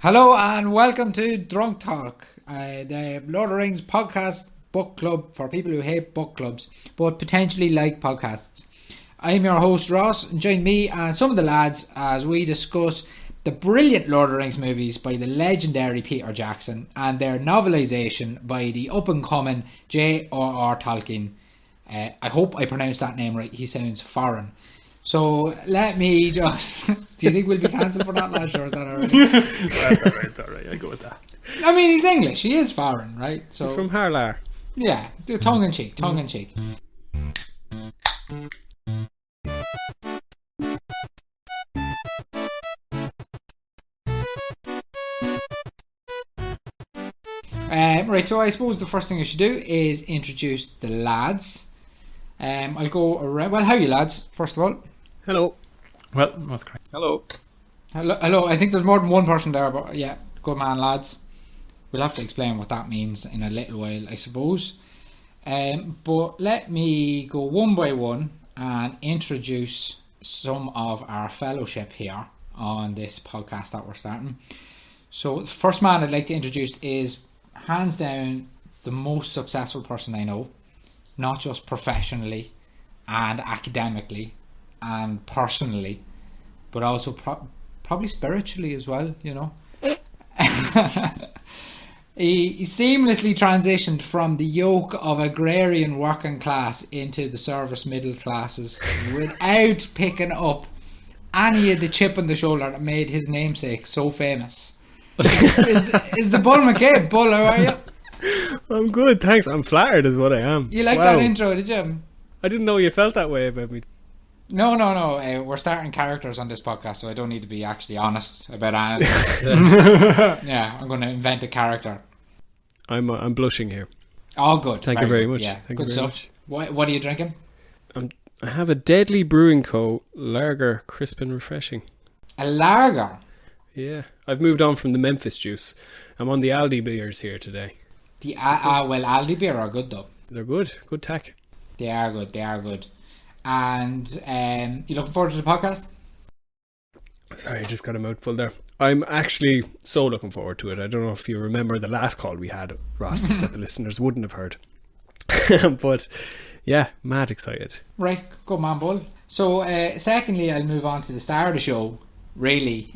Hello and welcome to Drunk Talk, the Lord of the Rings podcast book club for people who hate book clubs but potentially like podcasts. I'm your host Ross, and join me and some of the lads as we discuss the brilliant Lord of the Rings movies by the legendary Peter Jackson and their novelisation by the up-and-coming J.R.R. Tolkien. I hope I pronounced that name right, he sounds foreign. So let me just... Do you think we'll be cancelled for that, lads, or is that alright? It's alright, I'll go with that. I mean, he's English, he is foreign, right? So he's from Harlar. yeah, tongue in cheek. Right, so I suppose the first thing I should do is introduce the lads. I'll go around. Well, how are you, lads? First of all. Hello. Well, what's correct? Hello. Hello. I think there's more than one person there, but yeah, good man, lads. We'll have to explain what that means in a little while, I suppose. But let me go one by one and introduce some of our fellowship here on this podcast that we're starting. So the first man I'd like to introduce is hands down the most successful person I know, not just professionally and academically and personally, but also probably spiritually as well, you know. He seamlessly transitioned from the yoke of agrarian working class into the service middle classes without picking up any of the chip on the shoulder that made his namesake so famous. is the Bull McCabe? Bull, how are you? I'm good, thanks. I'm flattered is what I am. You like that intro, did you? I didn't know you felt that way about me. No. We're starting characters on this podcast, so I don't need to be actually honest about anything. Yeah, I'm going to invent a character. I'm blushing here. Oh, good. Thank you very much. Yeah, Thank good you very stuff. much. What are you drinking? I have a Deadly Brewing Co. Lager, crisp and refreshing. A lager? Yeah, I've moved on from the Memphis juice. I'm on the Aldi beers here today. Well, Aldi beer are good though. They're good. Good tack. They are good. And you looking forward to the podcast? Sorry, I just got a mouthful there. I'm actually so looking forward to it. I don't know if you remember the last call we had, Ross, that the listeners wouldn't have heard. But yeah, mad excited. Right, good man, Bull. So secondly, I'll move on to the star of the show, really.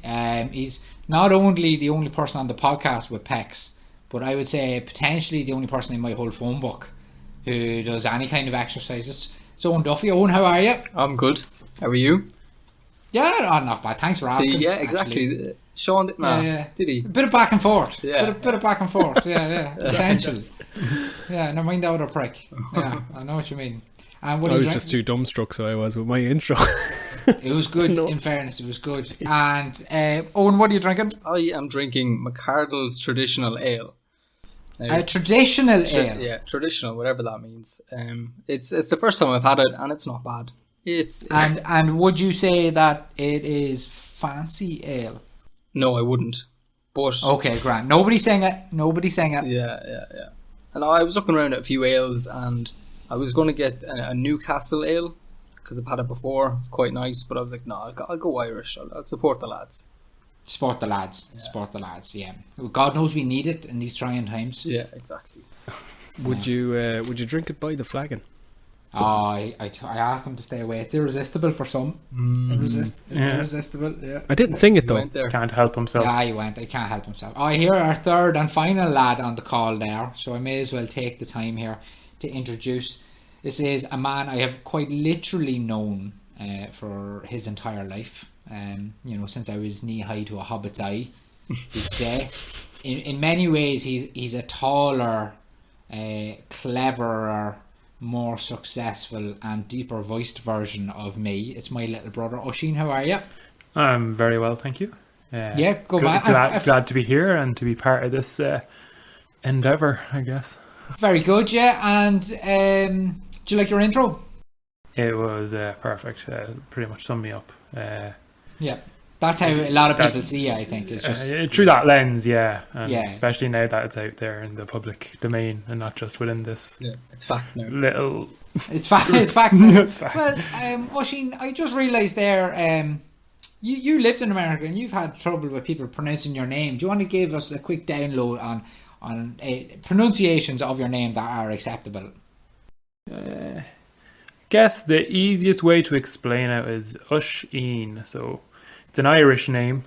He's not only the only person on the podcast with pecs, but I would say potentially the only person in my whole phone book who does any kind of exercises. So Owen Duffy. Owen, how are you? I'm good. How are you? Yeah, not bad. Thanks for asking. Yeah, exactly. Actually. Sean didn't ask, did he? A bit of back and forth. Yeah. Bit of back and forth. Yeah. Essential. Yeah, never mind the other prick. Yeah, I know what you mean. And what I was just too dumbstruck, so I was with my intro. It was good, in fairness, it was good. And Owen, what are you drinking? I am drinking McCardle's traditional ale. A traditional ale? Yeah, traditional, whatever that means. It's the first time I've had it, and it's not bad. And would you say that it is fancy ale? No, I wouldn't. But okay, grand. Nobody's saying it. Yeah. And I was looking around at a few ales, and I was going to get a Newcastle ale because I've had it before. It's quite nice, but I was like, no, I'll go Irish. I'll support the lads. Support the lads. Yeah. God knows we need it in these trying times. Yeah, exactly. Would you drink it by the flagon? Oh, I asked them to stay away. It's irresistible for some. Irresistible. Yeah. I didn't sing it though. Can't help himself. Yeah, he went. I can't help himself. I hear our third and final lad on the call there, so I may as well take the time here to introduce. This is a man I have quite literally known for his entire life. Since I was knee high to a hobbit's eye. In many ways, he's a taller, cleverer, more successful and deeper voiced version of me. It's my little brother Oisín. How are you? I'm very well, thank you. Good man. Glad to be here and to be part of this endeavour, I guess. Very good, yeah. And do you like your intro? It was perfect. Pretty much summed me up. Yeah, that's how a lot of people see it, I think. It's just through that lens, yeah. And yeah. Especially now that it's out there in the public domain and not just within this it's fact now. little... It's fact. It's fact. Well, Oisín, I just realised there, You lived in America and you've had trouble with people pronouncing your name. Do you want to give us a quick download on pronunciations of your name that are acceptable? Guess the easiest way to explain it is Usheen. So it's an Irish name,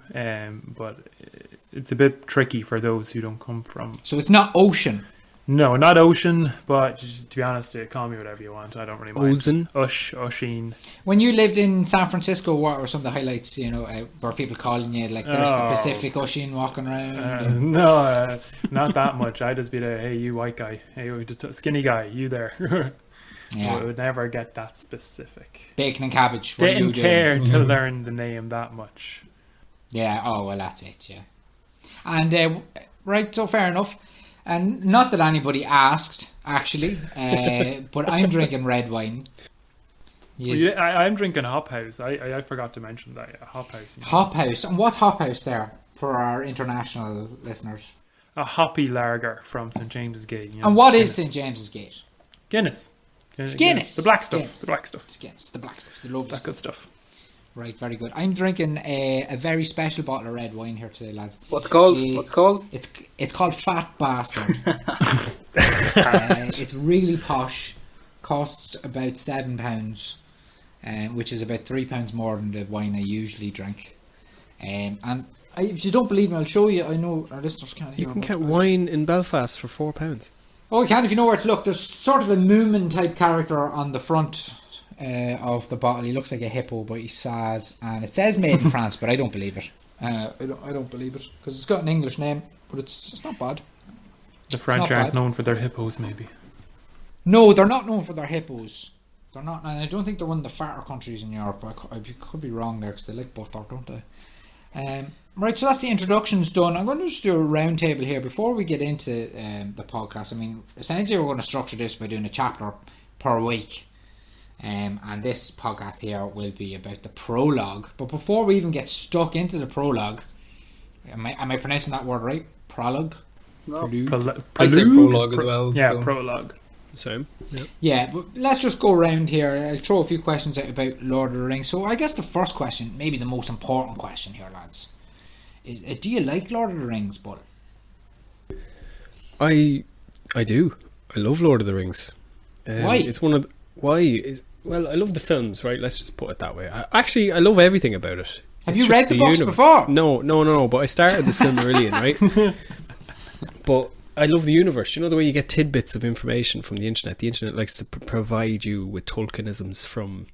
but it's a bit tricky for those who don't come from. So it's not Ocean. No, not Ocean, but just, to be honest, call me whatever you want. I don't really mind. Ozen? Usheen. When you lived in San Francisco, what were some of the highlights, were people calling you, like, there's the Pacific Ocean walking around? No, not that much. I'd just be there, hey, you white guy. Hey, you skinny guy, you there. Yeah. I would never get that specific. Bacon and cabbage. What Didn't are you care doing? to learn the name that much. Yeah, oh, well, that's it, yeah. And, right, so fair enough. And not that anybody asked, actually, but I'm drinking red wine. Yes. I'm drinking Hop House. I forgot to mention that. Yeah, Hop House. Hop House. And what's Hop House there for our international listeners? A hoppy lager from St. James's Gate. And what is St. James's Gate? Guinness. It's Guinness. The black stuff. Guinness. The black stuff. It's Guinness. The black stuff. The lovely That stuff. good stuff. Right, very good. I'm drinking a very special bottle of red wine here today, lads. What's it called? What's it called? It's called Fat Bastard. It's really posh. Costs about £7, which is about £3 more than the wine I usually drink. If you don't believe me, I'll show you. I know our listeners can't hear. You can get wine in Belfast for £4. Oh, you can if you know where to look. There's sort of a Moomin type character on the front of the bottle. He looks like a hippo, but he's sad, and it says made in France, but I don't believe it. I don't believe it because it's got an English name, but it's not bad. The French aren't known for their hippos, maybe. No, they're not known for their hippos. They're not, and I don't think they're one of the fatter countries in Europe. I could be wrong there because they like butter, don't they? Right, so that's the introductions done. I'm going to just do a round table here before we get into the podcast. I mean, essentially we're going to structure this by doing a chapter per week. And this podcast here will be about the prologue. But before we even get stuck into the prologue, am I pronouncing that word right? Prologue? No. Prelude? I'd say prologue as well. Yeah, so. prologue. Same. Yep. Yeah, but let's just go around here. I'll throw a few questions out about Lord of the Rings. So I guess the first question, maybe the most important question here, lads, is do you like Lord of the Rings, Bull? I do. I love Lord of the Rings. Why? It's one of the, well, I love the films, right? Let's just put it that way. I love everything about it. Have It's you just read the books universe. before? No. But I started the Silmarillion, right? But I love the universe. You know the way you get tidbits of information from the internet. The internet likes to provide you with Tolkienisms from,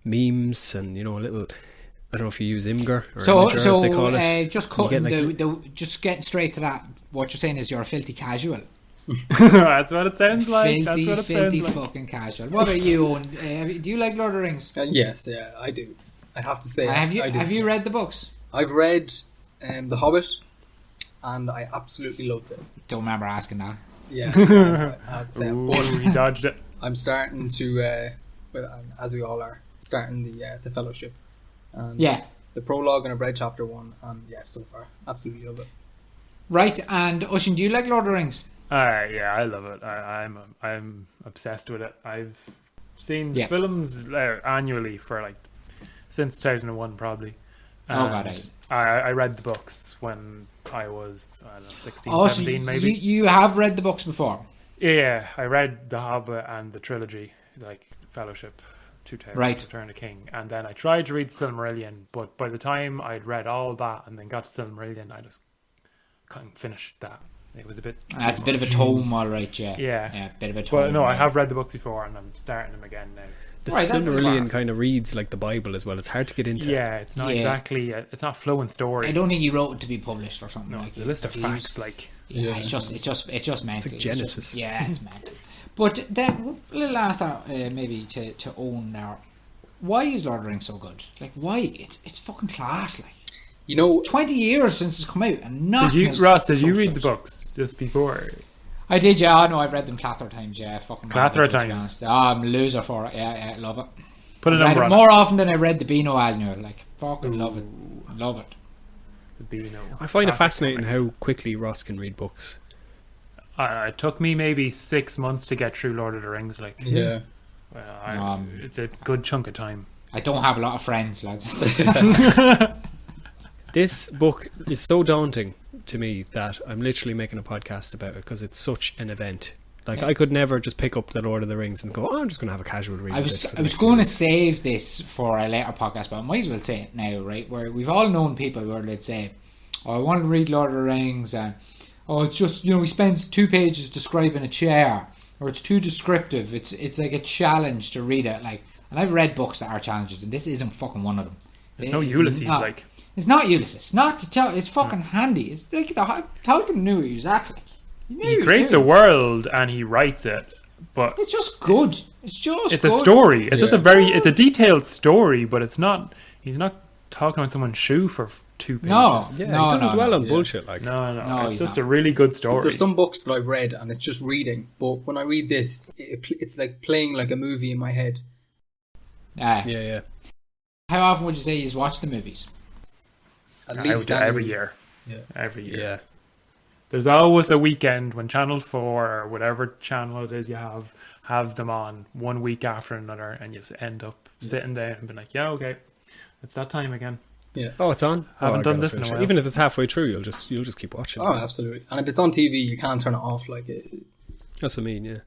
memes and a little. I don't know if you use Imgur or Imgur, as they call it. Just cutting just getting straight to that. What you're saying is you're a filthy casual. That's what it sounds like. Filthy, That's what it filthy sounds like. fucking casual. What about you, Owen? Do you like Lord of the Rings? Yes, yeah, I do. I have to say. Have you I do. have you read the books? I've read The Hobbit, and I absolutely loved it. Don't remember asking that. Yeah, I'd say. Ooh, But he dodged it. I'm starting to, as we all are, starting the Fellowship. And Yeah. The prologue, and I've read chapter 1, and yeah, so far, absolutely love it. Right, and Ocean, do you like Lord of the Rings? Yeah, I love it. I'm obsessed with it. I've seen Yeah. films annually for since 2001 probably. Oh, God, I read the books when I was 16, Oh, 17 so maybe. you have read the books before? Yeah, I read The Hobbit and the trilogy, Fellowship, Two Towers, Right. Return of the King, and then I tried to read Silmarillion, but by the time I'd read all that and then got to Silmarillion, I just couldn't finish that. It was a bit. That's a bit of a tome, all right, yeah. Yeah. Yeah, a bit of a tome. But no, I yeah. have read the books before, and I'm starting them again now. The Right, that's Silmarillion class. kind of reads like the Bible as well. It's hard to get into. Yeah, it's not Yeah. exactly. It's not flowing story. I don't think he wrote it to be published or something. No, like it's a it. list of He facts. was- Yeah, it's just mental. like Genesis. Yeah, it's mental. But then, a little ask that maybe to own now. Why is Lord of the Rings so good? Why? It's fucking class. You know, It's 20 years since it's come out, and nothing. Did you, has Ross? Did you touched read it. the books just before? I did, yeah. I know. I've read them Clather times, yeah. Fucking Clather love it, to be times. honest. I'm a loser for it. Yeah, love it. Put a Read number it on more often than I read the Beano Annual. Fucking love it. Love it. it. Beano. I find it Classic fascinating comics. how quickly Ross can read books. It took me maybe 6 months to get through Lord of the Rings. yeah. It's a good chunk of time. I don't have a lot of friends, lads. This book is so daunting to me that I'm literally making a podcast about it because it's such an event. Like, I could never just pick up the Lord of the Rings and go, I'm just going to have a casual read. I was going to save this for a later podcast, but I might as well say it now, right? Where we've all known people where they'd say, I want to read Lord of the Rings, and it's just, he spends 2 pages describing a chair, or it's too descriptive. It's like a challenge to read it. Like, and I've read books that are challenges, and this isn't fucking one of them. It's no Ulysses, like. It's not Ulysses. Not to tell. It's fucking handy. It's like Tolkien knew exactly. He creates a world and he writes it, but it's just good. It's a story. It's just it's a detailed story, but it's not. He's not talking on someone's shoe for 2 pages. He doesn't dwell on bullshit. Like, no. It's just a really good story. There's some books that I've read and it's just reading, but when I read this, it's like playing like a movie in my head. Yeah. How often would you say you watch the movies? At least every year. Yeah. Every year. Yeah. There's always a weekend when Channel 4 or whatever channel it is you have them on one week after another, and you just end up sitting there and being like, yeah, okay, it's that time again. Yeah. Oh, it's on. I haven't done this in a while. Even if it's halfway through, you'll just keep watching. Oh, absolutely. And if it's on TV, you can't turn it off. Like it. That's what I mean. Yeah.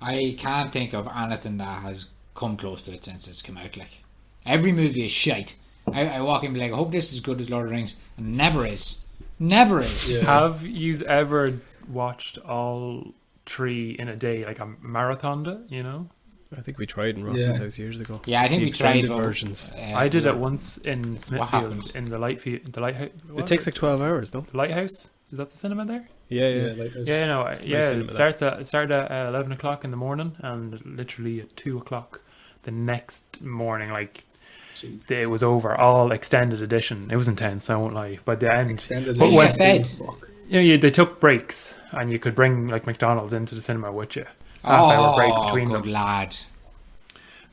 I can't think of anything that has come close to it since it's come out. Like, every movie is shite. I walk in and be like, I hope this is as good as Lord of the Rings, and it never is. Never is. Yeah. Have you ever watched all 3 in a day, like a marathon? I think we tried in Ross's house years ago. Yeah, I think we tried versions. I did it once in Smithfield in the lighthouse. It takes like 12 hours, though. The lighthouse, is that the cinema there? Yeah. It started at 11 o'clock in the morning, and literally at 2 o'clock the next morning, like. Jesus. It was over, all extended edition. It was intense, I won't lie. By the end, extended but edition. they took breaks, and you could bring like McDonald's into the cinema with you. Half-hour break between them. Lad.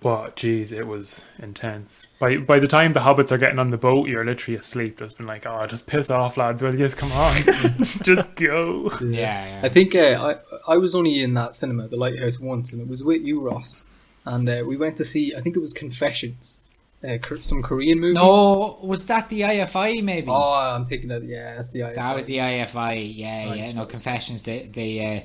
But geez, it was intense. By the time the hobbits are getting on the boat, you're literally asleep. Just been like, just piss off, lads. Well, just come on, just go. Yeah. I think I was only in that cinema, the Lighthouse, once, and it was with you, Ross, and we went to see. I think it was Confessions. Some Korean movie. No, was that the IFI maybe? Oh, I'm thinking that. Yeah, that's the IFI. That was the IFI. Yeah. No, Confessions, the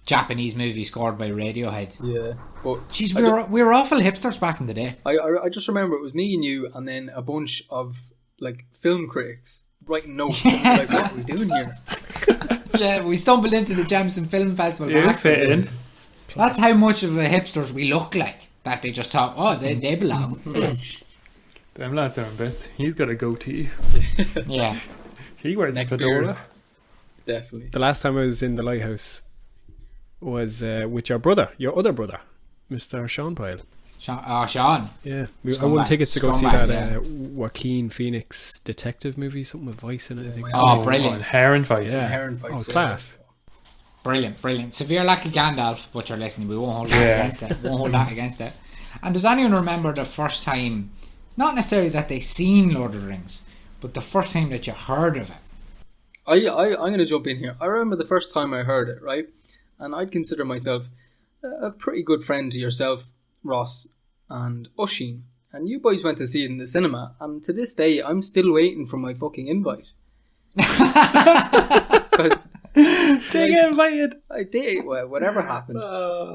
Japanese movie scored by Radiohead. Yeah, but jeez, we were awful hipsters back in the day. I just remember it was me and you, and then a bunch of like film critics writing notes. And we're like, what are we doing here? Yeah, we stumbled into the Jameson Film Festival. You fit in. That's how much of the hipsters we look like. That they just thought, they belong. Them lads are in bits. He's got a goatee. Yeah. He wears a fedora. Definitely. The last time I was in the Lighthouse was with your other brother, Mr. Sean Pyle. Sean. Yeah. I won tickets to go see that Joaquin Phoenix detective movie, something with Vice in it, I think. Oh, brilliant. Hair and Vice. Yeah. Hair and Vice. Oh, it's class. Brilliant. Severe lack of Gandalf, but you're listening. We won't hold that against it. And does anyone remember the first time, not necessarily that they seen Lord of the Rings, but the first time that you heard of it? I'm going to jump in here. I remember the first time I heard it, right? And I'd consider myself a pretty good friend to yourself, Ross, and Oisín. And you boys went to see it in the cinema. And to this day, I'm still waiting for my fucking invite. Because didn't get invited. I did. Well, whatever happened,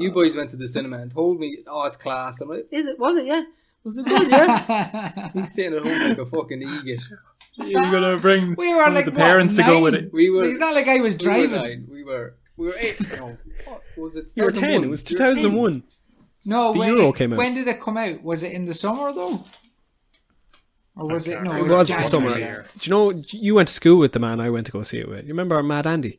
you boys went to the cinema and told me, it's class. I'm like, is it? Was it? Yeah. Was it good? Yeah. He's sitting at home like a fucking idiot. You're gonna bring we were like, the parents to go with it. We were. It's not like I was driving. We were 8. No, what was it? You were 10. It was 2001. No, the Euro came out. When did it come out? Was it in the summer though? Or was it? No, it was the summer. January. Do you know, you went to school with the man I went to go see it with. You remember Mad Andy?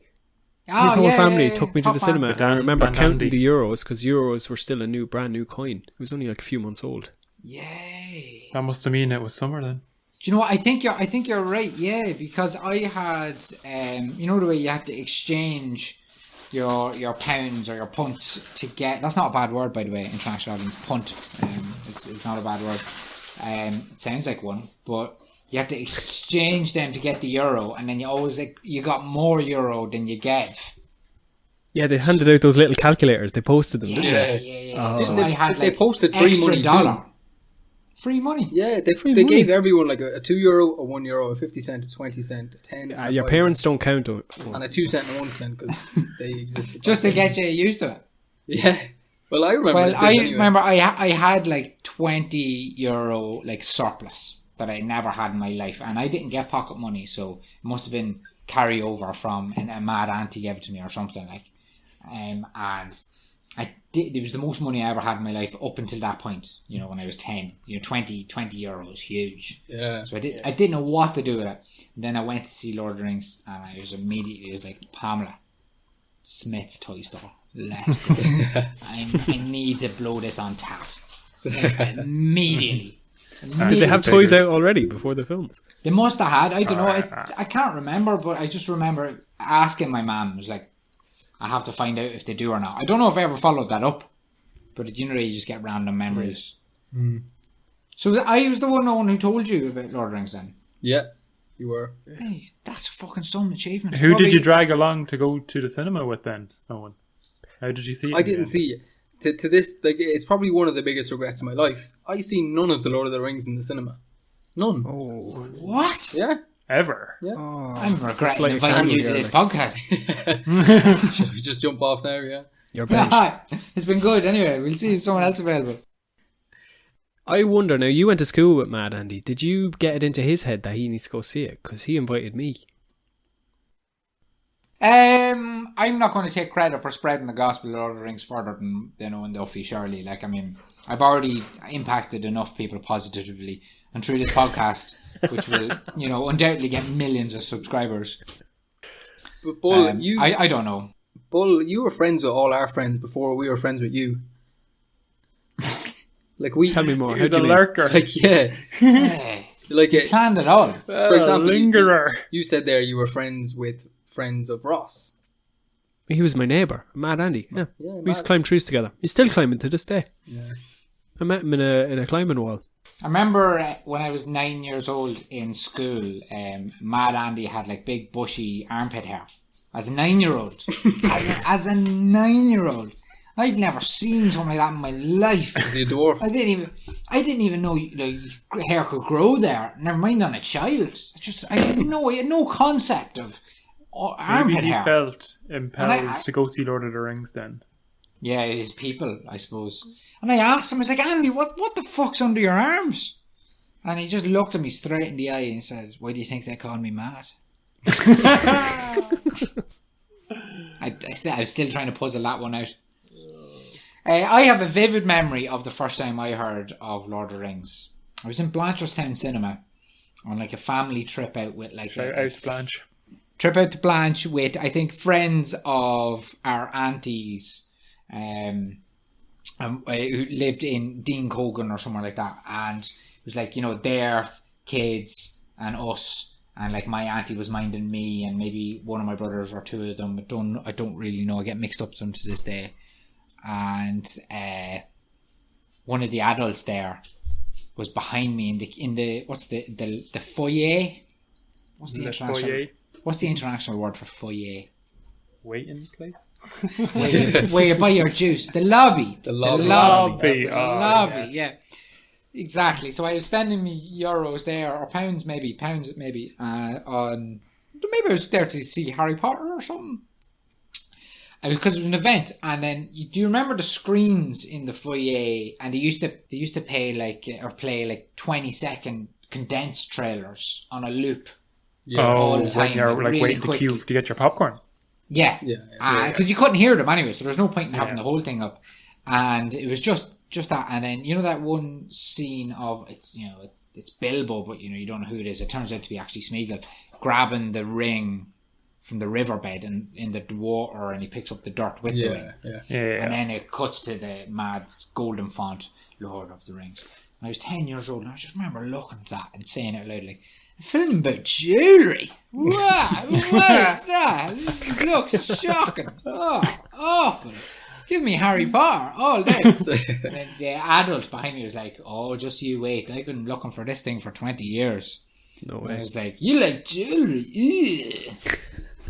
His whole family took me to the cinema. And I remember counting the euros, because euros were still a brand new coin. It was only like a few months old. Yay. That must have mean it was summer then. Do you know what? I think you're right. Yeah, because I had, you know the way you have to exchange your pounds or your punts to get. That's not a bad word, by the way. International audience, punt is not a bad word. It sounds like one, but you have to exchange them to get the euro, and then you got more euro than you gave. Yeah, they handed out those little calculators. They posted them, didn't they? Yeah. They posted free money $1. too. free money. Yeah, they money. gave everyone like a €2, a €1, a 50 cent, a 20 cent, a 10. and a Your 5 parents cent. don't count. And a 2 cent and a 1 cent because they existed. Just to back then. get you used to it. Yeah. Well, I remember. Well, this I anyway. remember I had like €20 like surplus that I never had in my life, and I didn't get pocket money, so it must have been carryover from a mad auntie gave it to me or something like. And it was the most money I ever had in my life up until that point. You know, when I was 10. You know, €20 huge. Yeah. So I didn't know what to do with it. And then I went to see Lord of the Rings, and it was like, Pamela, Smith's toy store. Let's go. I need to blow this on tap. Immediately. Did they have toys out already before the films? They must have had. I don't know. I can't remember, but I just remember asking my mum. Was like, I have to find out if they do or not. I don't know if I ever followed that up, but you know, you just get random memories. Mm. So I was the one who told you about Lord of the Rings then. Yeah, you were. Hey, that's fucking some achievement. Who did you drag along to go to the cinema with then? No one. How did you see it? I didn't see it. To this, like, it's probably one of the biggest regrets in my life. I seen none of the Lord of the Rings in the cinema. None. Oh, What? Yeah. Ever? Yeah. I'm regretting like a inviting family you to here, this like. podcast. Should we just jump off now? Yeah. you're benched. It's been good. Anyway, we'll see if someone else available. I wonder now. You went to school with Mad Andy. Did you get it into his head that he needs to go see it? Because he invited me. I'm not going to take credit for spreading the gospel of Lord of the Rings further than Owen Duffy, surely. Like, I mean, I've already impacted enough people positively, and through this podcast, which will, you know, undoubtedly get millions of subscribers. But Bull, I don't know. Bull, you were friends with all our friends before we were friends with you. Like we. Tell me more. He's How'd you a mean? lurker. Like yeah. Hey, Like it. planned it all. For example, lingerer. you said there you were friends with friends of Ross. He was my neighbour, Mad Andy. Yeah, Yeah, we used to Mad. climb trees together. He's still climbing to this day. Yeah. I met him in a climbing wall. I remember when I was 9 years old in school, Mad Andy had like big bushy armpit hair. As a 9-year-old. as a 9-year-old. I'd never seen something like that in my life. Is he a dwarf? I didn't even know like, hair could grow there. Never mind on a child. I had no concept of armpit Maybe he hair. felt impelled I- to go see Lord of the Rings then. Yeah, his people, I suppose. And I asked him, I was like, Andy, what the fuck's under your arms? And he just looked at me straight in the eye and said, why do you think they call me mad? I was still trying to puzzle that one out. I have a vivid memory of the first time I heard of Lord of the Rings. I was in Blanchardstown Cinema on like a family trip out with like Shout out to Blanche. trip out to Blanche with I think friends of our aunties who lived in Dean Cogan or somewhere like that, and it was like, you know, their kids and us, and like my auntie was minding me and maybe one of my brothers or two of them. I don't really know, I get mixed up with them to this day. And one of the adults there was behind me in the what's the foyer? What's the international? Foyer. What's the international word for foyer? Waiting place? Where you buy your juice. The lobby. The lobby. Lobby. The Oh, lobby, yeah. Exactly. So I was spending me euros there, or pounds maybe, on... Maybe I was there to see Harry Potter or something. Because it was an event, and then do you remember the screens in the foyer? And they used to play like 20-second condensed trailers on a loop. Yeah. all Oh, the time, when you're like, like really waiting to queue quickly. to get your popcorn. Yeah, Yeah. because you couldn't hear them anyway, so there's no point in having Yeah. the whole thing up. And it was just that, and then you know that one scene of it's Bilbo, but you don't know who it is. It turns out to be actually Smeagol grabbing the ring from the riverbed and in the water, and he picks up the dirt with the ring. Yeah. Yeah. And then it cuts to the mad golden font, Lord of the Rings. And I was 10 years old, and I just remember looking at that and saying out loud, like, a film about jewellery? Wow, what is that? This looks shocking. Oh, awful. Give me Harry Potter all day. And then the adult behind me was like, oh, just you wait. I've been looking for this thing for 20 years. No And I way. was like, you like jewellery? Ugh.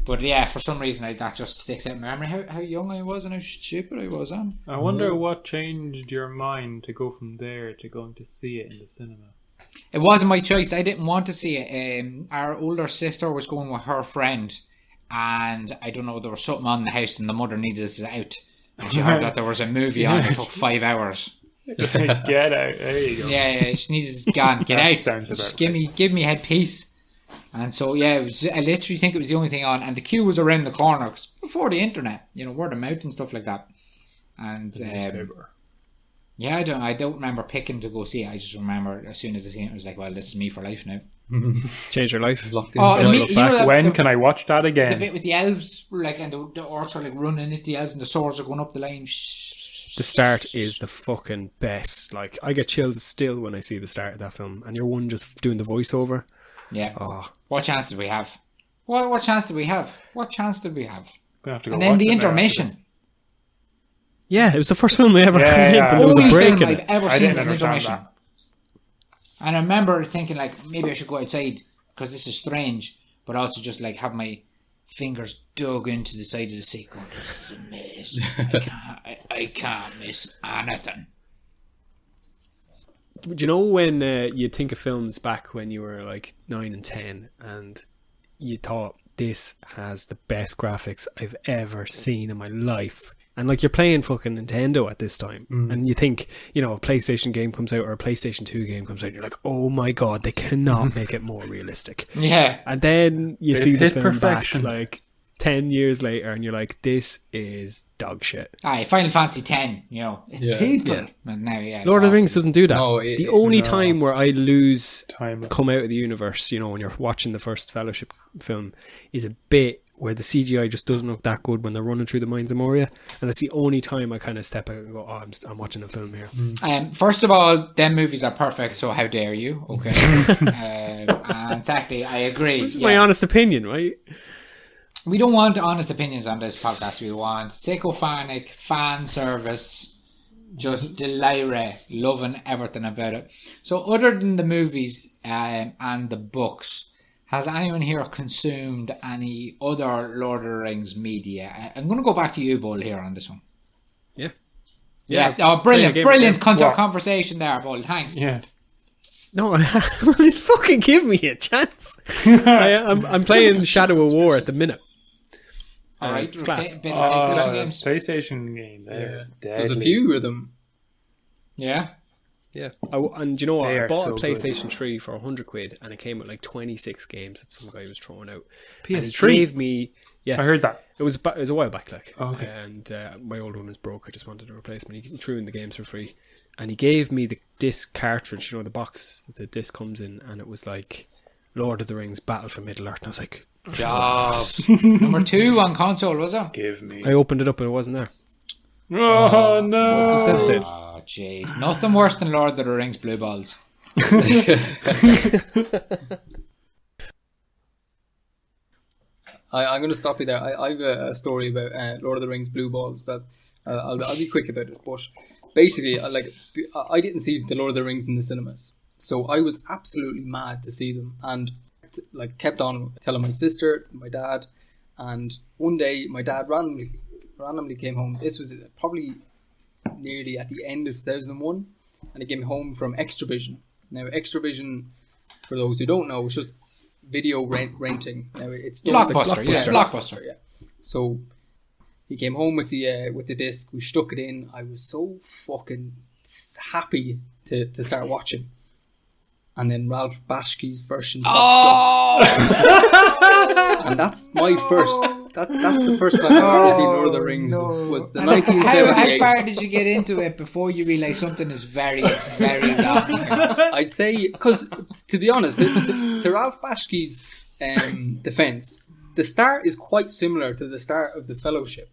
But yeah, for some reason that just sticks out in my memory. How young I was and how stupid I was. I wonder what changed your mind to go from there to going to see it in the cinema. It wasn't my choice. I didn't want to see it. Our older sister was going with her friend, and I don't know, there was something on in the house, and the mother needed us out. And she heard that there was a movie on. It took 5 hours. Get out. There you go. Yeah, she needs to get out. Sounds about Just give me head peace. And so I literally think it was the only thing on, and the queue was around the corner 'cause before the internet, word of mouth and stuff like that. And yeah, I don't remember picking to go see it. I just remember as soon as I seen it, I was like, well, this is me for life now. Change your life. When can I watch that again? The bit with the elves, and the orcs are running at the elves, and the swords are going up the line. The start is the fucking best. Like, I get chills still when I see the start of that film, and you're one just doing the voiceover. Yeah. Oh. What chance did we have? What chance did we have? Gonna have to go And then watch the it now intermission. Yeah, it was the first film I ever Yeah, had. yeah. There was a Only break film in I've it. ever I seen didn't an understand intermission. that. And I remember thinking, maybe I should go outside because this is strange, but also just have my fingers dug into the side of the seat going, this is amazing. I can't miss anything. Do you know when you think of films back when you were 9 and 10 and you thought, this has the best graphics I've ever seen in my life? And you're playing fucking Nintendo at this time, and you think, a PlayStation game comes out or a PlayStation 2 game comes out, and you're like, oh my god, they cannot make it more realistic. Yeah. And then you see the hit film perfection. back 10 years later, and you're like, this is dog shit. Aye, Final Fantasy X, it's people. Yeah. And now, Lord of the Rings doesn't do that. No, the only time where I lose Time. come out of the universe, when you're watching the first Fellowship film, is a bit where the CGI just doesn't look that good when they're running through the Mines of Moria, and that's the only time I kind of step out and go, oh, I'm watching a film here. First of all, them movies are perfect, so how dare you? Okay. And exactly, I agree. This is my honest opinion, right? We don't want honest opinions on this podcast. We want sycophonic fan service, just delire, loving everything about it. So other than the movies and the books, has anyone here consumed any other Lord of the Rings media? I'm going to go back to you, Bull, here on this one. Yeah. Oh, brilliant conversation there, Bull. Thanks. Yeah. No, fucking give me a chance. I'm playing Shadow of War at the minute. All right. It's class. Bit of PlayStation games. PlayStation game. There's a few of them. Yeah. Yeah, and you know what? They I are bought so a PlayStation 3 for £100, and it came with 26 games that some guy was throwing out. And it PS3? gave me, I heard that. it was a while back, Okay. and my old one was broke. I just wanted a replacement. He threw in the games for free, and he gave me the disc cartridge. The box that the disc comes in, and it was Lord of the Rings: Battle for Middle Earth, and I was like, Job. Number 2 on console, was it? Give me. I opened it up and it wasn't there. Oh no! Since then. Oh, jeez. Nothing worse than Lord of the Rings blue balls. I'm going to stop you there. I have a story about Lord of the Rings blue balls that I'll be quick about it. But basically, I didn't see the Lord of the Rings in the cinemas, so I was absolutely mad to see them, and kept on telling my sister, my dad, and one day my dad randomly came home. This was probably nearly at the end of 2001, and he came home from Extravision. Now, Extravision, for those who don't know, is just video renting. Now, it's Blockbuster. Yeah. So he came home with the disc. We stuck it in. I was so fucking happy to start watching. And then Ralph Bakshi's version pops up. And that's my first. That's the first time I've ever seen Lord of the Rings. Was the 1978. How far did you get into it before you realise something is very, very wrong? I'd say, because to be honest, to Ralph Bakshi's defence, the start is quite similar to the start of the Fellowship.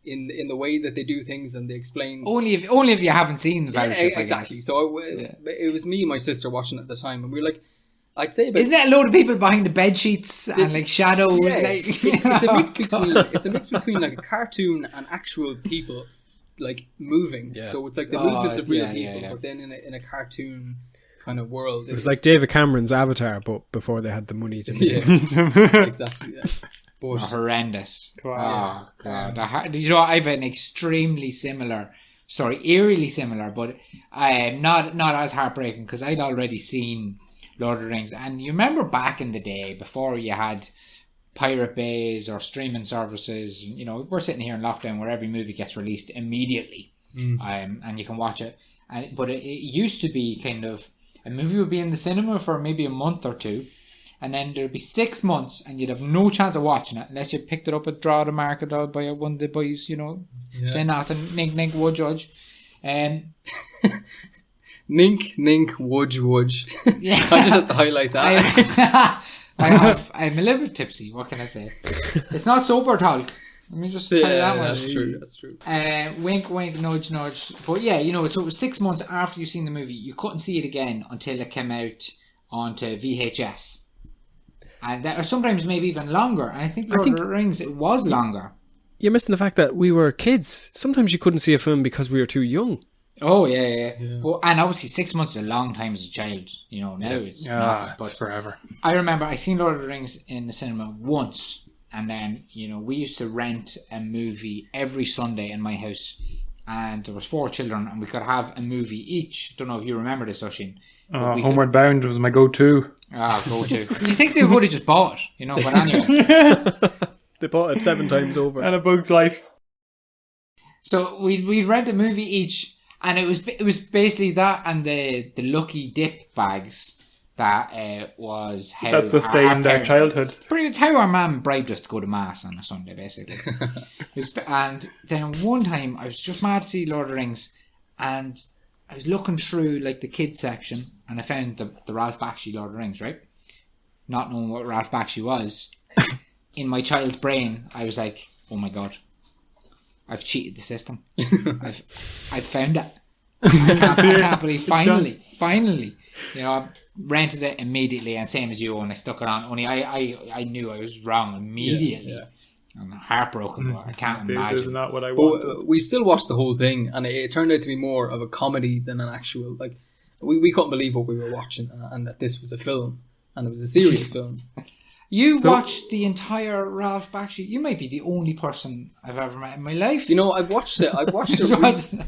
In the way that they do things and they explain. Only if you haven't seen the Fellowship. Yeah, exactly. So it was me and my sister watching it at the time, and we were like, I'd say about. Isn't that a load of people behind the bed sheets and shadows? Yeah, it's a mix between a cartoon and actual people moving. Yeah. So it's the movements of real people, but then in a cartoon kind of world. It was like David Cameron's Avatar, but before they had the money to make it. Exactly. Yeah. But horrendous. Class. Oh god! You know, I have an extremely similar story, eerily similar, but not as heartbreaking because I'd already seen Lord of the Rings, and you remember back in the day before you had Pirate Bays or streaming services. You know, we're sitting here in lockdown where every movie gets released immediately, and you can watch it. But it used to be kind of a movie would be in the cinema for maybe a month or two. And then there'd be 6 months, and you'd have no chance of watching it unless you picked it up at Draw the Market or by one of the boys, you know, say nothing, nink, wood judge. Nink, wudge, wudge. Yeah. I just have to highlight that. I'm a little bit tipsy, what can I say? It's not Sober Tolk. Let me just tell you that one. That's true. Wink, wink, nudge, nudge. But yeah, you know, so it was 6 months after you've seen the movie. You couldn't see it again until it came out onto VHS. And that, or sometimes maybe even longer. And I think Lord of the Rings, it was longer. You're missing the fact that we were kids. Sometimes you couldn't see a film because we were too young. Oh, yeah. Well, and obviously 6 months is a long time as a child. You know, now it's nothing. But It's forever. I remember I seen Lord of the Rings in the cinema once. And then, you know, we used to rent a movie every Sunday in my house. And there was 4 children, and we could have a movie each. Don't know if you remember this, Oshin. Homeward Bound was my go-to. Go-to. You think they would have just bought it, you know, but anyway. They bought it 7 times over. And A Bug's Life. So we'd rent a movie each, and it was basically that and the Lucky Dip bags that was how That sustained our childhood. Pretty much how our mum bribed us to go to mass on a Sunday, basically. And then one time I was just mad to see Lord of the Rings, and I was looking through like the kids section, and I found the Ralph Bakshi Lord of the Rings, right? Not knowing what Ralph Bakshi was, in my child's brain, I was like, "Oh my god, I've cheated the system. I've found it. I can't believe finally, you know, I rented it immediately, and same as you, and I stuck it on. Only I knew I was wrong immediately. Yeah. I'm heartbroken, but I can't imagine. This is not what I want. But we still watched the whole thing, and it turned out to be more of a comedy than an actual, like, we couldn't believe what we were watching, and that this was a film, and it was a serious film. You watched the entire Ralph Bakshi. You might be the only person I've ever met in my life. You know, I've watched it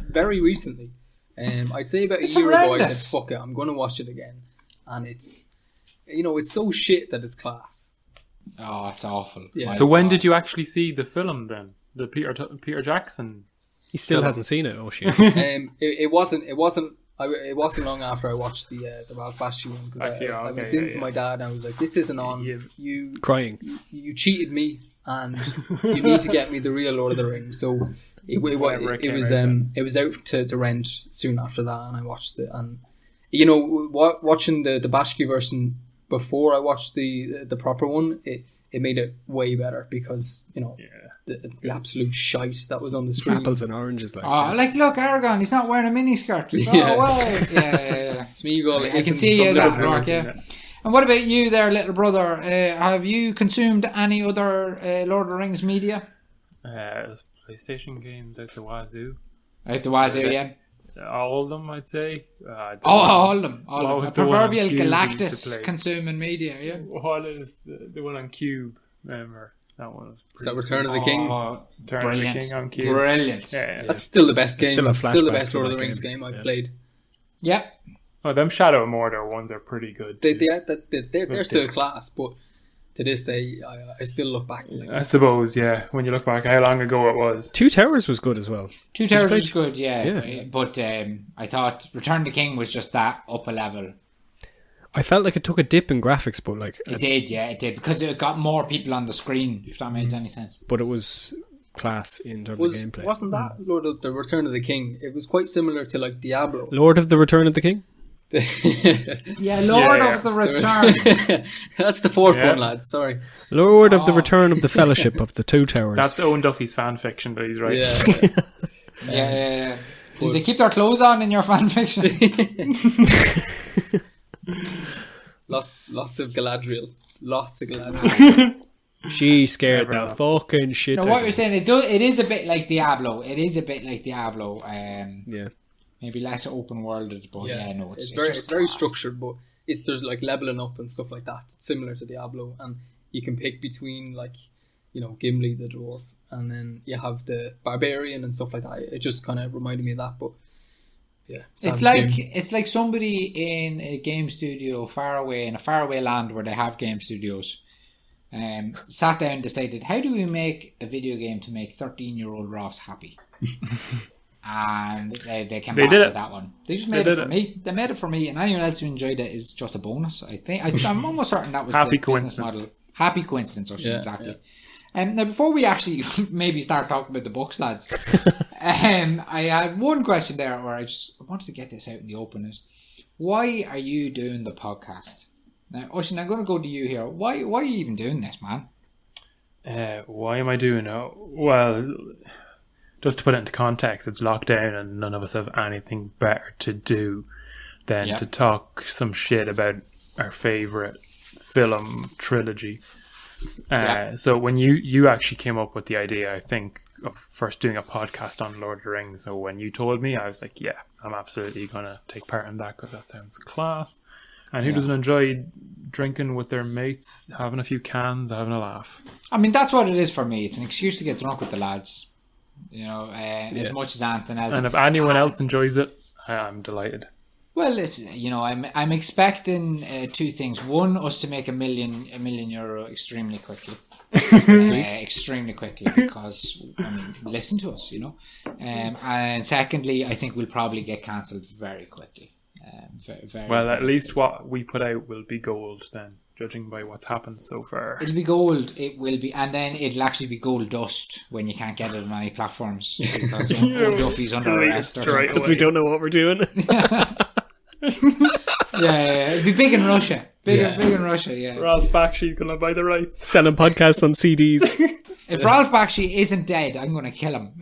very recently. I'd say about a year ago I said, fuck it, I'm going to watch it again. And it's, you know, it's so shit that it's class. Oh, it's awful. Yeah. So when did you actually see the film then? The Peter Jackson? He still hasn't seen it, oh shit. It wasn't long after I watched the Ralph Bakshi one, because I went into my dad and I was like, this isn't on. You crying. You cheated me, and you need to get me the real Lord of the Rings. So it was out to rent soon after that, and I watched it. And you know, watching the Bakshi version before I watched the proper one, it made it way better, because you know the absolute shite that was on the screen. Apples and oranges, like. Oh, like look, Aragorn, he's not wearing a miniskirt. Yeah. Oh, well, yeah. Smeagol, I can see you that, Mark. Yeah. And what about you, there, little brother? Have you consumed any other Lord of the Rings media? PlayStation games out the wazoo. Out the wazoo, yeah. All of them, I'd say. All of them. was A the one on proverbial Cube we used to Galactus play? consuming media, yeah. What is the one on Cube? Remember that one was. Is that Return of the King? Return of the King on Cube. Brilliant. Yeah. That's still the best game. Still a Still the flashback best to Lord of that the Rings game. game I've played. Yep. Oh, them Shadow of Mordor ones are pretty good. They're still class, but to this day, I still look back. I suppose, yeah. When you look back, how long ago it was. Two Towers was good as well. Two Towers was good, yeah. But I thought Return of the King was just that up a level. I felt like it took a dip in graphics, but like it did, because it got more people on the screen, if that makes any sense. But it was class in terms of gameplay. Wasn't that Lord of the Return of the King? It was quite similar to like Diablo. Lord of the Return of the King? Yeah, Lord of the Return. That's the fourth one, lads. Sorry. Lord of the Return of the Fellowship of the Two Towers. That's Owen Duffy's fan fiction that he's writing. Yeah. Did they keep their clothes on in your fan fiction? Lots of Galadriel. Lots of Galadriel. She scared the fucking shit out what of you're me. saying, it is a bit like Diablo. Yeah. Maybe less open worlded, but it's very structured, but there's like leveling up and stuff like that. It's similar to Diablo, and you can pick between like Gimli the dwarf, and then you have the barbarian and stuff like that. It just kind of reminded me of that, but yeah. It's like somebody in a game studio far away in a faraway land where they have game studios. Sat down and decided, how do we make a video game to make 13-year-old Ross happy? And they came back with that one. They just made it for me. They made it for me, and anyone else who enjoyed it is just a bonus. I'm almost certain that was happy the business model. Happy coincidence, exactly. Now, before we actually maybe start talking about the books, lads, I had one question there where I wanted to get this out in the open. Is why are you doing the podcast? Now, Oisin, I'm going to go to you here. Why are you even doing this, man? Why am I doing it? Well, just to put it into context, it's lockdown and none of us have anything better to do than to talk some shit about our favourite film trilogy. So when you actually came up with the idea, I think, of first doing a podcast on Lord of the Rings, so when you told me, I was like, yeah, I'm absolutely going to take part in that because that sounds class. And who doesn't enjoy drinking with their mates, having a few cans, having a laugh? I mean, that's what it is for me. It's an excuse to get drunk with the lads, as much as anything else. And if anyone else enjoys it, I'm delighted. Well, listen, I'm expecting two things. One, us to make €1 million extremely quickly. Extremely quickly, because listen to us, and secondly, I think we'll probably get cancelled very quickly. Very at least what we put out will be gold then, judging by what's happened so far. It'll be gold, it will be, and then it'll actually be gold dust when you can't get it on any platforms because old Duffy's under arrest because we don't know what we're doing. Yeah, it'll be big in Russia. Big in Russia, yeah. Ralph Bakshi's gonna buy the rights. Selling podcasts on CDs. If Ralph Bakshi isn't dead, I'm gonna kill him.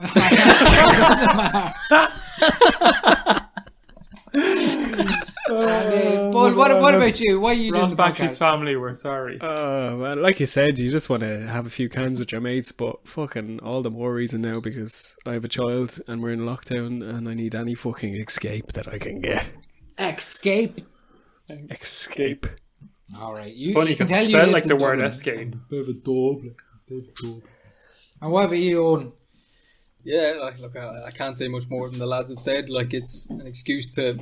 But what about you? Why are you doing the podcast? Bakshi's family, we're sorry. Well, like you said, you just want to have a few cans with your mates, but fucking all the more reason now because I have a child and we're in lockdown and I need any fucking escape that I can get. Escape. All right. It's funny because it's spelled like the word escape. And what about you, Owen? Yeah, look, I can't say much more than the lads have said. Like, it's an excuse to,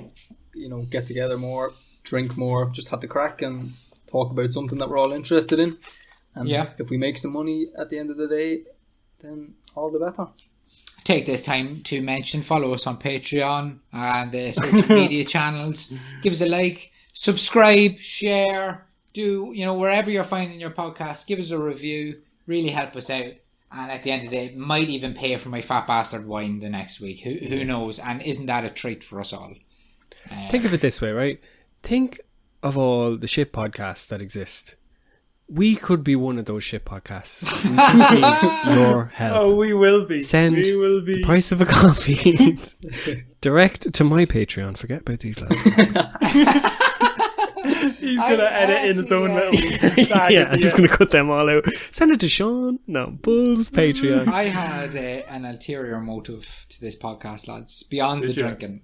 get together more, drink more, just have the crack and talk about something that we're all interested in. And if we make some money at the end of the day, then all the better. Take this time to mention, follow us on Patreon and the social media channels. Give us a like, subscribe, share, do, wherever you're finding your podcast, give us a review, really help us out. And at the end of the day, it might even pay for my fat bastard wine the next week. Who knows? And isn't that a treat for us all? Think of it this way, right? Think of all the shit podcasts that exist. We could be one of those shit podcasts. We just need your help. Oh, we will be. Send the price of a coffee direct to my Patreon. Forget about these lads. He's going to edit in his own little I'm just going to cut them all out. Send it to Sean. No, Bull's Patreon. I had an ulterior motive to this podcast, lads, beyond the drinking,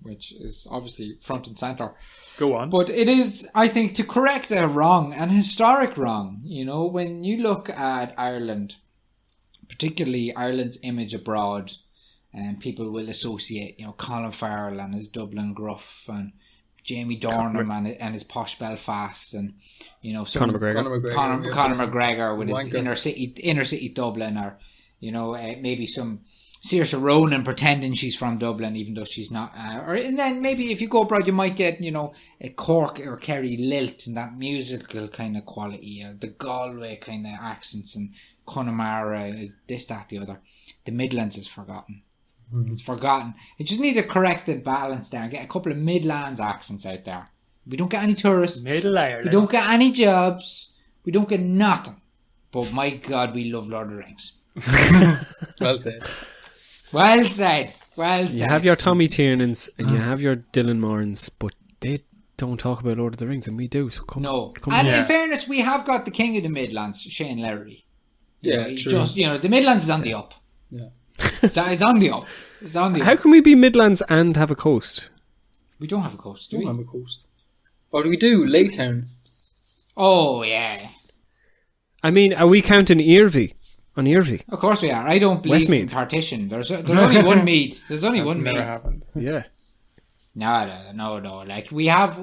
which is obviously front and centre. Go on. But it is, I think, to correct a wrong, an historic wrong. When you look at Ireland, particularly Ireland's image abroad, and people will associate, Colin Farrell and his Dublin gruff and Jamie Dornan and his posh Belfast and Conor McGregor with his inner city Dublin, or maybe some Saoirse Ronan pretending she's from Dublin even though she's not, and then maybe if you go abroad you might get a Cork or Kerry lilt and that musical kind of quality, the Galway kind of accents and Connemara, this, that, the other. The Midlands is forgotten. It's forgotten. You just need a corrected balance there and get a couple of Midlands accents out there. We don't get any tourists. Middle Ireland. We don't get any jobs. We don't get nothing. But my God, we love Lord of the Rings. Well said. Well said. Well said. You have your Tommy Tiernans and you have your Dylan Morans, but they don't talk about Lord of the Rings, and we do. So come and in fairness, we have got the King of the Midlands, Shane Lowry. Yeah, true. Just the Midlands is on the up. Yeah. So it's on the up. It's on the up. How can we be Midlands and have a coast? We don't have a coast, do we? We don't have a coast. Or do we do? Laytown. Oh, yeah. I mean, are we counting Irvy? On Irvy? Of course we are. I don't believe in partition. There's only one meat. There's only one meat. Never happened. Yeah. No. Like we have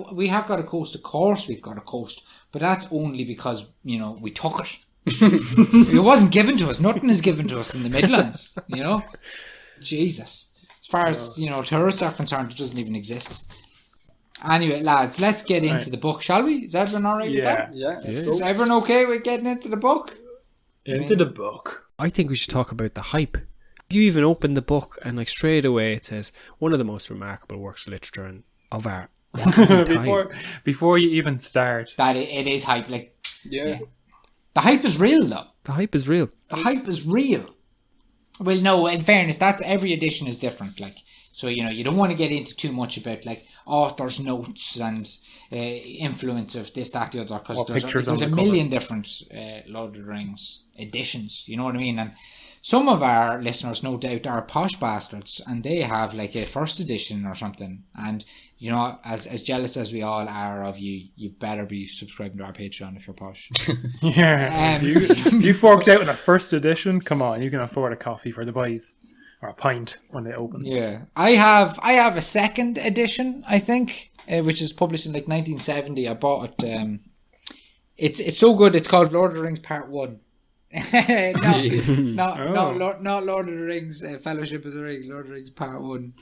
got a coast. Of course, we've got a coast, but that's only because we took it. It wasn't given to us. Nothing is given to us in the Midlands. Jesus. As far as tourists are concerned, it doesn't even exist. Anyway, lads, let's get into the book, shall we? Is everyone all right with that? Yeah. Is everyone okay with getting into the book? Into the book. I think we should talk about the hype. You even open the book and like straight away it says one of the most remarkable works of literature and of art. Before you even start. That it is hype. Like Yeah. the hype is real though. The hype is real. The hype is real. Well, no, in fairness, that's every edition is different. Like, so you don't want to get into too much about like author's notes and influence of this, that, the other, because there's a million different Lord of the Rings editions. You know what I mean? And some of our listeners, no doubt, are posh bastards, and they have like a first edition or something. And as jealous as we all are of you, you better be subscribing to our Patreon if you're posh. Yeah. You forked out in a first edition. Come on, you can afford a coffee for the boys. Or a pint when it opens. Yeah, I have a second edition, I think, which is published in like 1970. I bought it. It's so good. It's called Lord of the Rings Part 1. not Lord of the Rings Fellowship of the Ring. Lord of the Rings Part 1.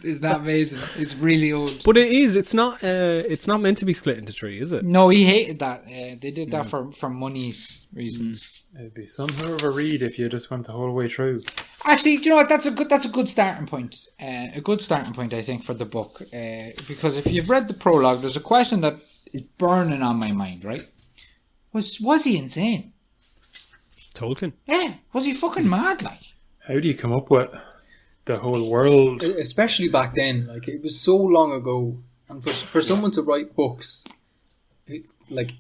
Isn't that amazing? It's really old. But it is. It's not meant to be split into three, is it? No, he hated that. They did that for money's reasons. It'd be some sort of a read if you just went the whole way through. Actually, do you know what? That's a good starting point. A good starting point, I think, for the book. Because if you've read the prologue, there's a question that is burning on my mind. Right? Was he insane? Tolkien. Yeah. Was he fucking mad? Like, how do you come up with the whole world? Especially back then, like it was so long ago, and for someone to write books, like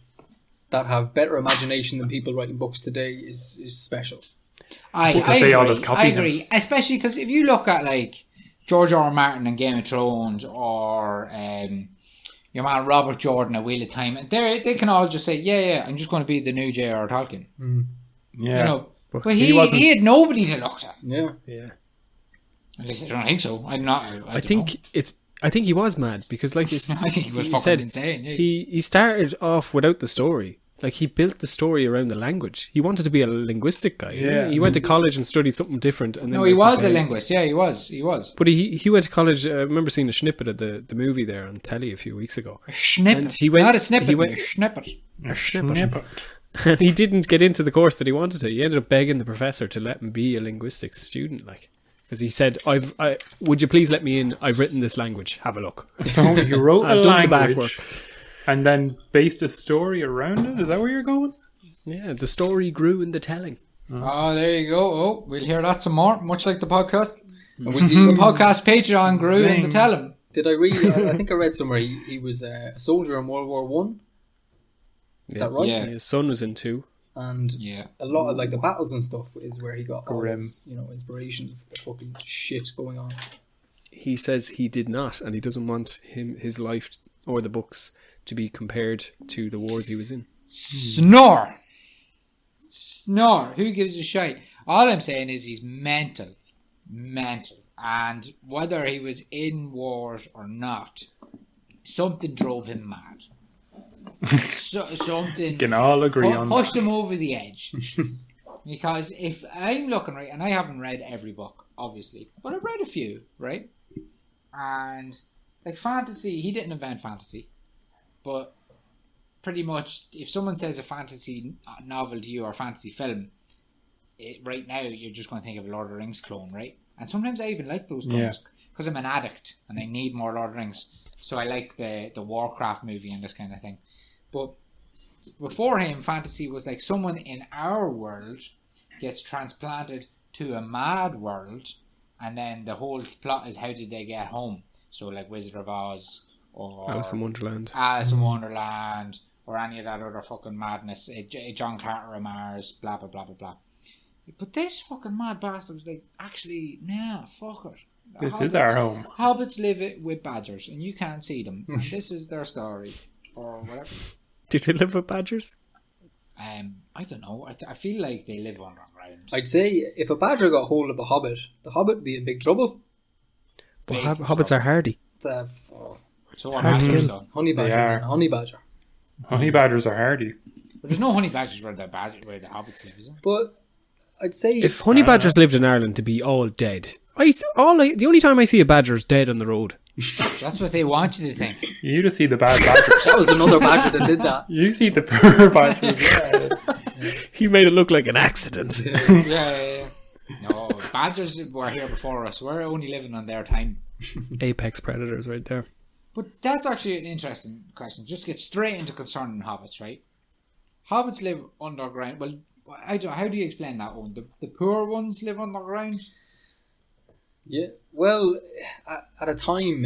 that have better imagination than people writing books today is special. I agree. Especially because if you look at like George R. R. Martin and Game of Thrones, or your man Robert Jordan at Wheel of Time, and they can all just say, yeah, I'm just going to be the new J.R. Tolkien. Yeah. But he had nobody to look at. Yeah. At least I don't think so. I think he was mad because, like I think he was fucking insane. Yeah. He started off without the story. Like he built the story around the language. He wanted to be a linguistic guy. Yeah. He went to college and studied something different. And then he was a linguist. Yeah, he was. But he went to college. I remember seeing a snippet of the movie there on telly a few weeks ago. A snippet. Not a snippet. A snippet. And he didn't get into the course that he wanted to. He ended up begging the professor to let him be a linguistics student, like, because he said, would you please let me in? I've written this language. Have a look. So he wrote I've a done the back language work. and then based a story around it. Is that where you're going? Yeah, the story grew in the telling. Oh, there you go. Oh, we'll hear that some more, much like the podcast. And we see the podcast Patreon grew in the telling. Did I read? I think I read somewhere he was a soldier in World War One. Is that right? Yeah. His son was in 2. And a lot of like the battles and stuff is where he got all his, inspiration of the fucking shit going on. He says he did not, and he doesn't want his life or the books to be compared to the wars he was in. Snore. Who gives a shite? All I'm saying is he's mental, and whether he was in wars or not, something drove him mad. Something Can all agree on pushed that. him over the edge. Because if I'm looking right, and I haven't read every book, obviously, but I've read a few, right? And like fantasy, he didn't invent fantasy, but pretty much, if someone says a fantasy novel to you or a fantasy film, right now you're just going to think of a Lord of the Rings clone, right? And sometimes I even like those clones because I'm an addict and I need more Lord of the Rings. So I like the Warcraft movie and this kind of thing. But before him, fantasy was like someone in our world gets transplanted to a mad world, and then the whole plot is how did they get home. So like Wizard of Oz or Alice in Wonderland, or any of that other fucking madness. John Carter of Mars, blah blah blah blah blah. But this fucking mad bastard was like, actually, nah, fuck it. This is our home. Hobbits live with badgers, and you can't see them. And this is their story, or whatever. Did they live with badgers? I don't know. I feel like they live underground. I'd say if a badger got hold of a hobbit, the hobbit would be in big trouble. But hobbits are hardy. So what Hard to badgers kill. though? Honey badger, They are. man, honey badger. Honey badgers are hardy. But there's no honey badgers where the hobbits live, is there? But I'd say If honey badgers lived in Ireland, to be all dead. The only time I see a badger is dead on the road. That's what they want you to think. You just see the bad badgers. that was another badger that did that. You see the poor badgers. Yeah. He made it look like an accident. Yeah. No, badgers were here before us. We're only living on their time. Apex predators right there. But that's actually an interesting question. Just get straight into concerning hobbits, right? Hobbits live underground. Well, I don't. How do you explain that one? The poor ones live underground. Yeah. Well, at a time,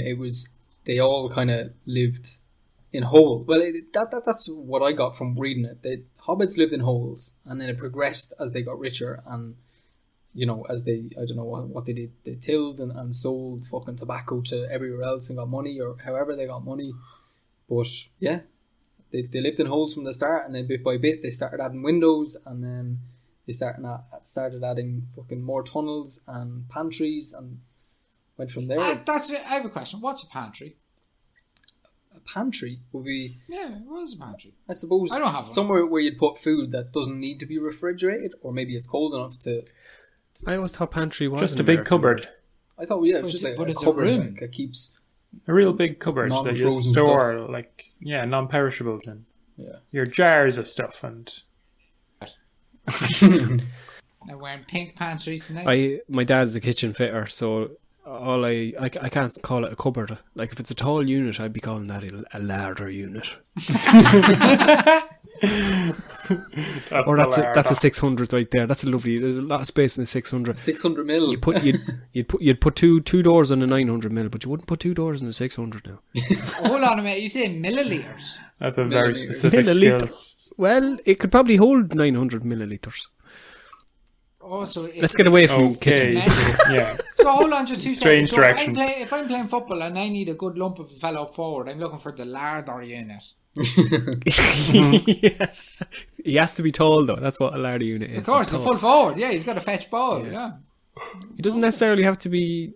they all kind of lived in holes. Well, that's what I got from reading it. The hobbits lived in holes, and then it progressed as they got richer, and as they, I don't know what they did. They tilled and sold fucking tobacco to everywhere else and got money, or however they got money. But yeah, they lived in holes from the start, and then bit by bit they started adding windows, and then they started adding fucking more tunnels and pantries, and went from there. I have a question. What's a pantry? A pantry would be, Yeah, what is a pantry? I suppose, I don't have one. somewhere where you'd put food that doesn't need to be refrigerated, or maybe it's cold enough to. I always thought pantry was Just an a big American cupboard. word. I thought, yeah, it was just But like a it's a cupboard room. that keeps. A real big cupboard that you Non-frozen store non-perishables in. Yeah. Your jars of stuff and I'm wearing pink pantry tonight. My dad's a kitchen fitter, so I can't call it a cupboard. Like if it's a tall unit, I'd be calling that a larder unit. Or that's a 600 right there. That's a lovely. There's a lot of space in the 600. 600 mil. You'd put two doors on a 900 mil, but you wouldn't put two doors in a 600 now. Hold on a minute. You say milliliters? that's a very Milliliters. specific skill. Well, it could probably hold 900 milliliters. Oh, so Let's get away from Okay. kitchens. Yeah. So hold on just 2 Strange seconds. So direction. if I'm playing football and I need a good lump of a fellow up forward, I'm looking for the larder unit. Yeah. He has to be tall though. That's what a larder unit is. Of course, He's the tall. full forward. Yeah, he's got to fetch ball. Yeah. He doesn't necessarily have to be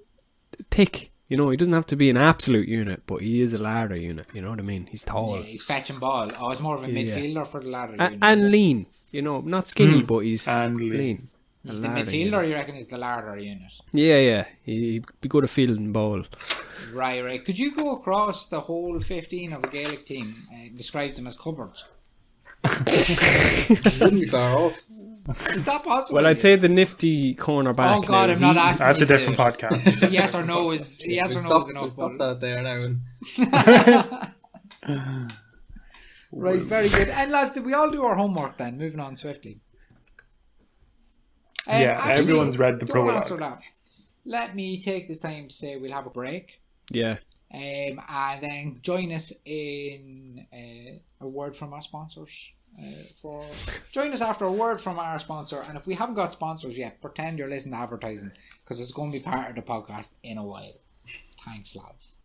thick. He doesn't have to be an absolute unit, but he is a larder unit. You know what I mean? He's tall. Yeah, he's fetching ball. Oh, he's more of a midfielder for the larder unit. And lean. Not skinny, but he's And lean. He's A the larder midfielder, unit. you reckon, is the larder unit? Yeah. He'd be good at fielding ball. Right. Could you go across the whole 15 of a Gaelic team and describe them as cupboards? Wouldn't be far off. Is that possible? Well, I'd say the nifty cornerback. Oh God, now, I'm not asking. That's you a to different do it. podcast. So yes or no is enough. Stop that there now. Right, very good. And lads, did we all do our homework then? Moving on swiftly. Yeah, everyone's read the don't prologue. answer that. Let me take this time to say we'll have a break. Yeah. And then join us in a word from our sponsors. Join us after a word from our sponsor, and if we haven't got sponsors yet, pretend you're listening to advertising because it's going to be part of the podcast in a while. Thanks, lads.